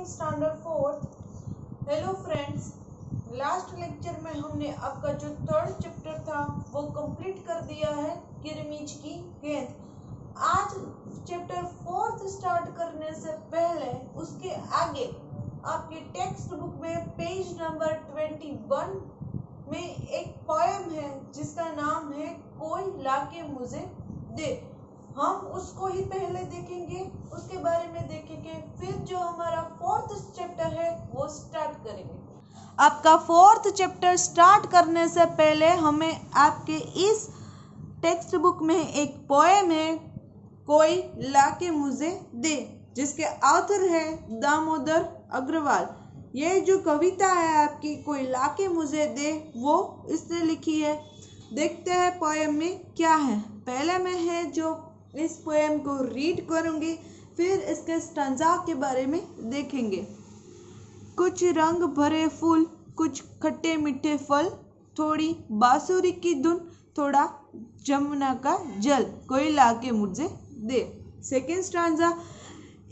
Reading standard fourth. Hello friends, last lecture में हमने आपका जो थर्ड चैप्टर था वो कंप्लीट कर दिया है, किरमिच की गेंद। आज चैप्टर फोर्थ स्टार्ट करने से पहले उसके आगे आपकी टेक्स्ट बुक में पेज नंबर 21 में एक पोएम है जिसका नाम है कोई लाके मुझे दे। हम उसको ही पहले देखेंगे, उसके बारे में देखेंगे, फिर जो हमारा फोर्थ चैप्टर है वो स्टार्ट करेंगे। आपका फोर्थ चैप्टर स्टार्ट करने से पहले हमें आपके इस टेक्स्ट बुक में एक पोएम है कोई लाके मुझे दे, जिसके ऑथर है दामोदर अग्रवाल। ये जो कविता है आपकी कोई लाके मुझे दे वो इसने लिखी है। देखते हैं पोएम में क्या है। पहले मैं है जो इस पोएम को रीड करूंगी, फिर इसके स्टैंजा के बारे में देखेंगे। कुछ रंग भरे फूल, कुछ खट्टे मीठे फल, थोड़ी बांसुरी की धुन, थोड़ा जमुना का जल, कोई लाके मुझे दे। Second stanza.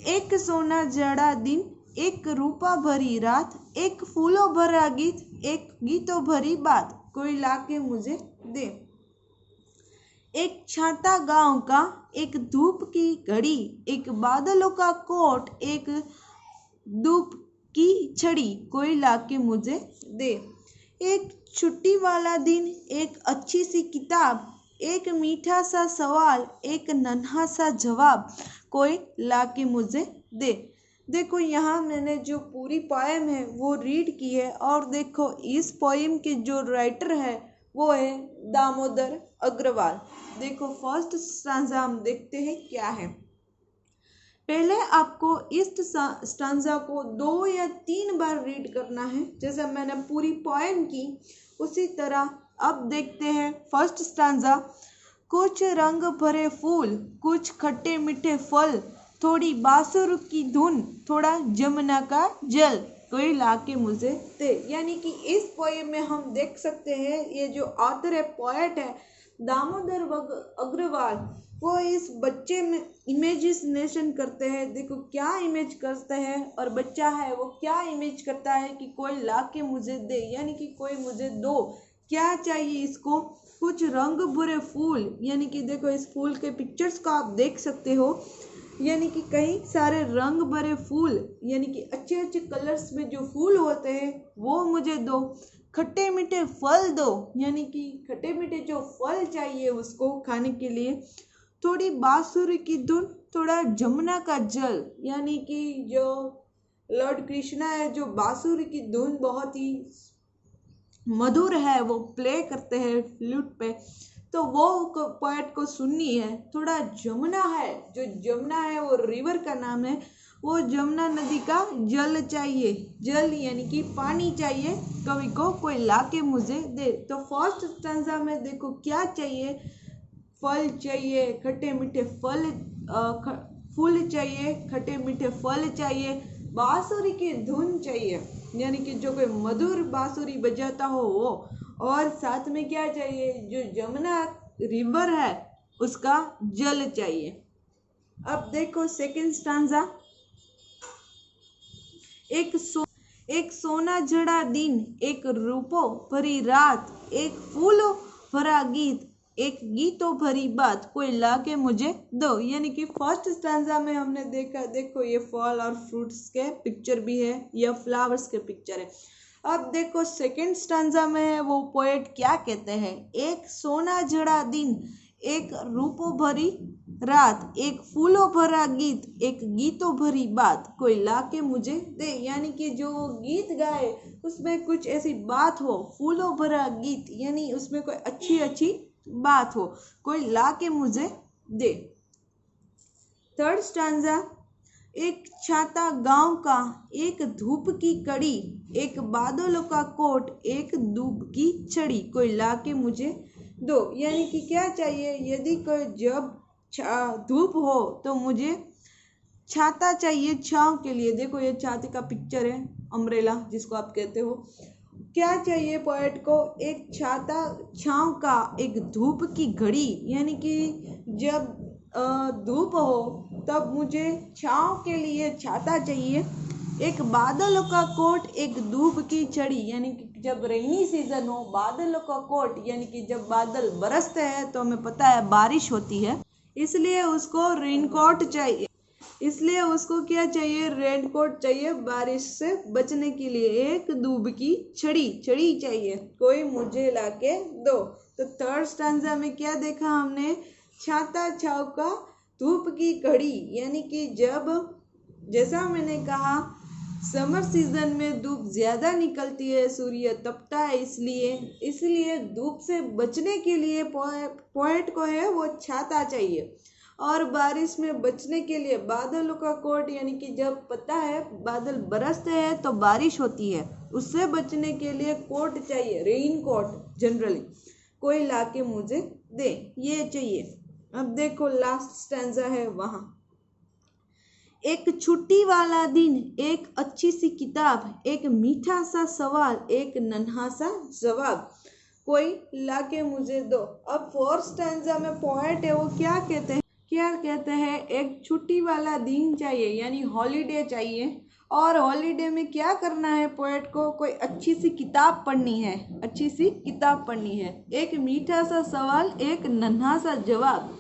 एक सोना जड़ा दिन, एक रूपा भरी रात, एक फूलों भरा गीत, एक गीतों भरी बात, कोई लाके मुझे दे। एक छाता गांव का, एक धूप की घड़ी, एक बादलों का कोट, एक धूप की छड़ी, कोई लाके मुझे दे। एक छुट्टी वाला दिन, एक अच्छी सी किताब, एक मीठा सा सवाल, एक नन्हा सा जवाब, कोई लाके मुझे दे। देखो यहाँ मैंने जो पूरी पोएम है वो रीड की है, और देखो इस पोएम के जो राइटर है वो है दामोदर अग्रवाल। देखो फर्स्ट स्टैंजा हम देखते हैं क्या है। पहले आपको इस स्टैंजा को 2 या 3 बार रीड करना है, जैसे मैंने पूरी पोएम की उसी तरह। अब देखते हैं फर्स्ट स्टैंजा। कुछ रंग भरे फूल, कुछ खट्टे मीठे फल, थोड़ी बांसुरी की धुन, थोड़ा जमुना का जल, कोई लाके मुझे दे। यानी कि इस पोएम में हम देख सकते हैं ये जो ऑथर है, पोएट है दामोदर अग्रवाल, वो इस बच्चे में इमेजिनेशन करते हैं। देखो क्या इमेज करते हैं, और बच्चा है वो क्या इमेज करता है कि कोई लाके मुझे दे, यानी कि कोई मुझे दो। क्या चाहिए इसको? कुछ रंग भरे फूल, यानी कि देखो इस फूल के पिक्चर्स को आप देख सकते हो, यानी कि कई सारे रंग भरे फूल, यानी कि अच्छे अच्छे कलर्स में जो फूल होते हैं वो मुझे दो। खट्टे मीठे फल दो, यानी कि खट्टे मीठे जो फल चाहिए उसको खाने के लिए। थोड़ी बांसुरी की धुन, थोड़ा जमुना का जल, यानी कि जो लॉर्ड कृष्णा है जो बांसुरी की धुन बहुत ही मधुर है वो प्ले करते हैं फ्लूट पे, तो वो पोएट को सुननी है। थोड़ा जमुना है, जो जमुना है वो रिवर का नाम है, वो जमुना नदी का जल चाहिए। जल यानी कि पानी चाहिए कवि को, कोई लाके मुझे दे। तो फर्स्ट स्टैंजा में देखो क्या चाहिए। फल चाहिए, खट्टे मीठे फल, फूल चाहिए, खट्टे मीठे फल चाहिए, बांसुरी की धुन चाहिए, यानी कि जो कोई मधुर बांसुरी बजाता हो वो, और साथ में क्या चाहिए, जो जमुना रिवर है उसका जल चाहिए। अब देखो सेकंड स्टैंजा। एक सोना जड़ा दिन, एक रूपों भरी रात, एक फूलों भरा गीत, एक गीतों भरी बात, कोई लाके मुझे दो। यानी कि फर्स्ट स्टैंजा में हमने देखा, देखो ये फल और फ्रूट्स के पिक्चर भी है, या फ्लावर्स के पिक्चर है। अब देखो सेकंड स्टैंजा में है वो पोएट क्या कहते हैं। एक सोना जड़ा दिन, एक रूपों भरी रात, एक फूलों भरा गीत, एक गीतों भरी बात, कोई लाके मुझे दे। यानी कि जो गीत गाए उसमें कुछ ऐसी बात हो, फूलों भरा गीत यानी उसमें कोई अच्छी अच्छी बात हो, कोई लाके मुझे दे। Third stanza. एक छाता गांव का, एक धूप की कड़ी, एक बादलों का कोट, एक धूप की छड़ी, कोई लाके मुझे दो। यानी कि क्या चाहिए, यदि कोई जब धूप हो तो मुझे छाता चाहिए छांव के लिए। देखो ये छाते का पिक्चर है, अम्ब्रेला जिसको आप कहते हो। क्या चाहिए पोएट को? एक छाता छांव का, एक धूप की घड़ी, यानी कि जब धूप हो तब मुझे छांव के लिए छाता चाहिए, एक बादलों का कोट एक धूप की छड़ी, यानी कि जब रेनी सीजन हो, बादलों का कोट यानी कि जब बादल बरसते हैं तो हमें पता है बारिश होती है, इसलिए उसको रेनकोट चाहिए। इसलिए उसको क्या चाहिए? रेनकोट चाहिए बारिश से बचने के लिए। एक धूप की छड़ी चाहिए, कोई मुझे लाके दो। तो थर्ड स्टैंजा में क्या देखा हमने? छाता छाव धूप की घड़ी, यानी कि जैसा मैंने कहा समर सीजन में धूप ज्यादा निकलती है, सूर्य तपता है, इसलिए धूप से बचने के लिए पोएट को है वो छाता चाहिए। और बारिश में बचने के लिए बादलों का कोट, यानी कि जब पता है बादल बरसते हैं तो बारिश होती है, उससे बचने के लिए कोट चाहिए, रेन कोट जनरली कोई लाके मुझे दे, ये चाहिए। अब देखो लास्ट स्टैंजा है वहां। एक छुट्टी वाला दिन, एक अच्छी सी किताब, एक मीठा सा सवाल, एक नन्हा सा जवाब, कोई लाके मुझे दो। अब फोर्थ स्टैंजा में पोएट है वो क्या कहते हैं? एक छुट्टी वाला दिन चाहिए, यानी हॉलीडे चाहिए। और हॉलीडे में क्या करना है पोएट को? कोई अच्छी सी किताब पढ़नी है, एक मीठा सा सवाल, एक नन्हा सा जवाब।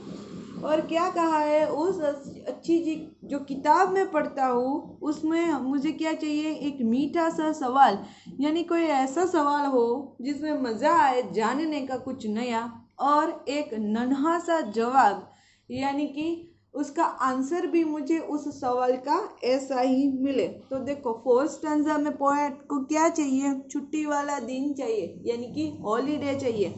और क्या कहा है? उस अच्छी जी जो किताब में पढ़ता हूँ उसमें मुझे क्या चाहिए? एक मीठा सा सवाल, यानी कोई ऐसा सवाल हो जिसमें मज़ा आए जानने का कुछ नया, और एक नन्हा सा जवाब, यानी कि उसका आंसर भी मुझे उस सवाल का ऐसा ही मिले। तो देखो फोर्थ स्टैंजा में पोएट को क्या चाहिए? छुट्टी वाला दिन चाहिए, यानी कि हॉलीडे चाहिए।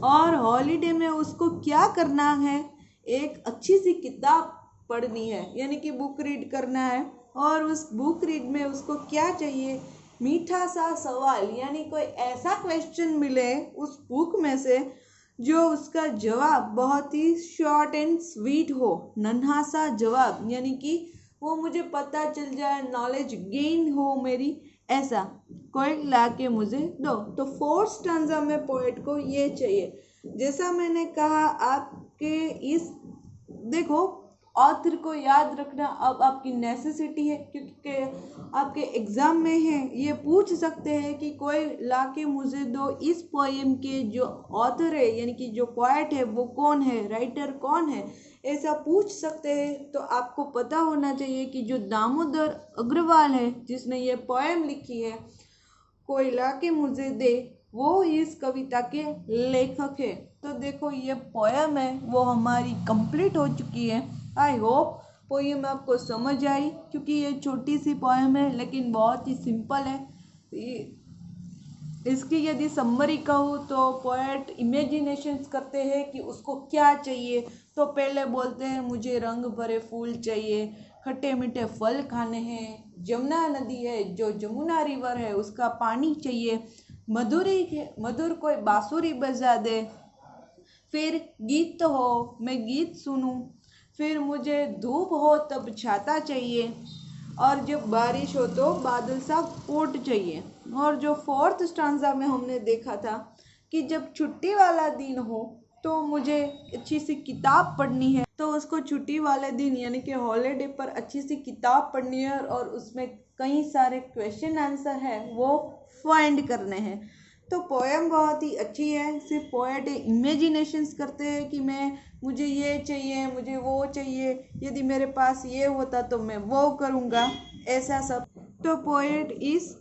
और हॉलीडे में उसको क्या करना है? एक अच्छी सी किताब पढ़नी है, यानी कि बुक रीड करना है। और उस बुक रीड में उसको क्या चाहिए? मीठा सा सवाल, यानी कोई ऐसा क्वेश्चन मिले उस बुक में से जो उसका जवाब बहुत ही शॉर्ट एंड स्वीट हो, नन्हा सा जवाब, यानी कि वो मुझे पता चल जाए, नॉलेज गेन हो मेरी, ऐसा कोई लाके मुझे दो। तो फोर्थ स्टैंजा में पोएट को ये चाहिए। जैसा मैंने कहा आपके इस देखो ऑथर को याद रखना अब आपकी नेसेसिटी है, क्योंकि आपके एग्जाम में है, ये पूछ सकते हैं कि कोई लाके मुझे दो इस पोएम के जो ऑथर है, यानी कि जो पोएट है वो कौन है, राइटर कौन है, ऐसा पूछ सकते हैं। तो आपको पता होना चाहिए कि जो दामोदर अग्रवाल है जिसने ये पोएम लिखी है, कोई लाके मुझे दे, वो इस कविता के लेखक है। तो देखो ये पोएम है वो हमारी कंप्लीट हो चुकी है। आई होप पोएम आपको समझ आई, क्योंकि ये छोटी सी पोएम है लेकिन बहुत ही सिंपल है। इसकी यदि समरी कहूँ तो पोएट इमेजिनेशंस करते हैं कि उसको क्या चाहिए। तो पहले बोलते हैं मुझे रंग भरे फूल चाहिए, खट्टे मीठे फल खाने हैं, जमुना नदी है जो जमुना रिवर है उसका पानी चाहिए, मधुर कोई बांसुरी बजा दे, फिर गीत हो मैं गीत सुनूं, फिर मुझे धूप हो तब छाता चाहिए, और जब बारिश हो तो बादल सा कोट चाहिए। और जो फोर्थ स्टांजा में हमने देखा था कि जब छुट्टी वाला दिन हो तो मुझे अच्छी सी किताब पढ़नी है, तो उसको छुट्टी वाले दिन यानी कि हॉलीडे पर अच्छी सी किताब पढ़नी है और उसमें कई सारे क्वेश्चन आंसर है वो फाइंड करने हैं। तो पोएम बहुत ही अच्छी है। सिर्फ पोएट इमेजिनेशंस करते हैं कि मुझे ये चाहिए, मुझे वो चाहिए, यदि मेरे पास ये होता तो मैं वो करूँगा, ऐसा सब। तो पोएट इस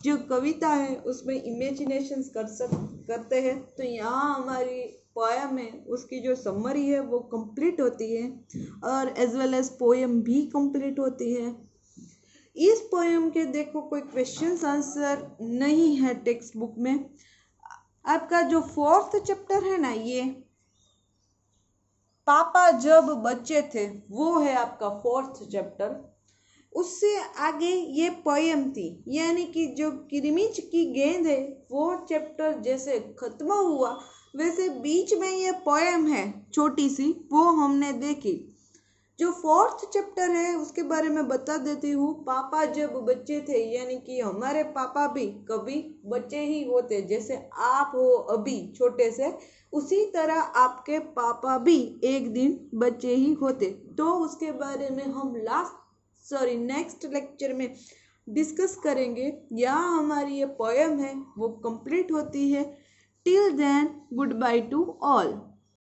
जो कविता है उसमें इमेजिनेशंस करते हैं। तो यहाँ हमारी पोएम है उसकी जो समरी है वो कंप्लीट होती है, और एज वेल एज पोएम भी कंप्लीट होती है। इस पोएम के देखो कोई क्वेश्चन आंसर नहीं है टेक्स्ट बुक में। आपका जो फोर्थ चैप्टर है ना, ये पापा जब बच्चे थे, वो है आपका फोर्थ चैप्टर। उससे आगे ये पोएम थी, यानी कि जो किरमिच की गेंद है वो चैप्टर जैसे खत्म हुआ वैसे बीच में ये पोएम है छोटी सी, वो हमने देखी। जो फोर्थ चैप्टर है उसके बारे में बता देती हूँ। पापा जब बच्चे थे, यानी कि हमारे पापा भी कभी बच्चे ही होते, जैसे आप हो अभी छोटे से, उसी तरह आपके पापा भी एक दिन बच्चे ही होते। तो उसके बारे में हम लास्ट नेक्स्ट लेक्चर में डिस्कस करेंगे। यहाँ हमारी ये पोएम है वो कंप्लीट होती है। Till then goodbye to all.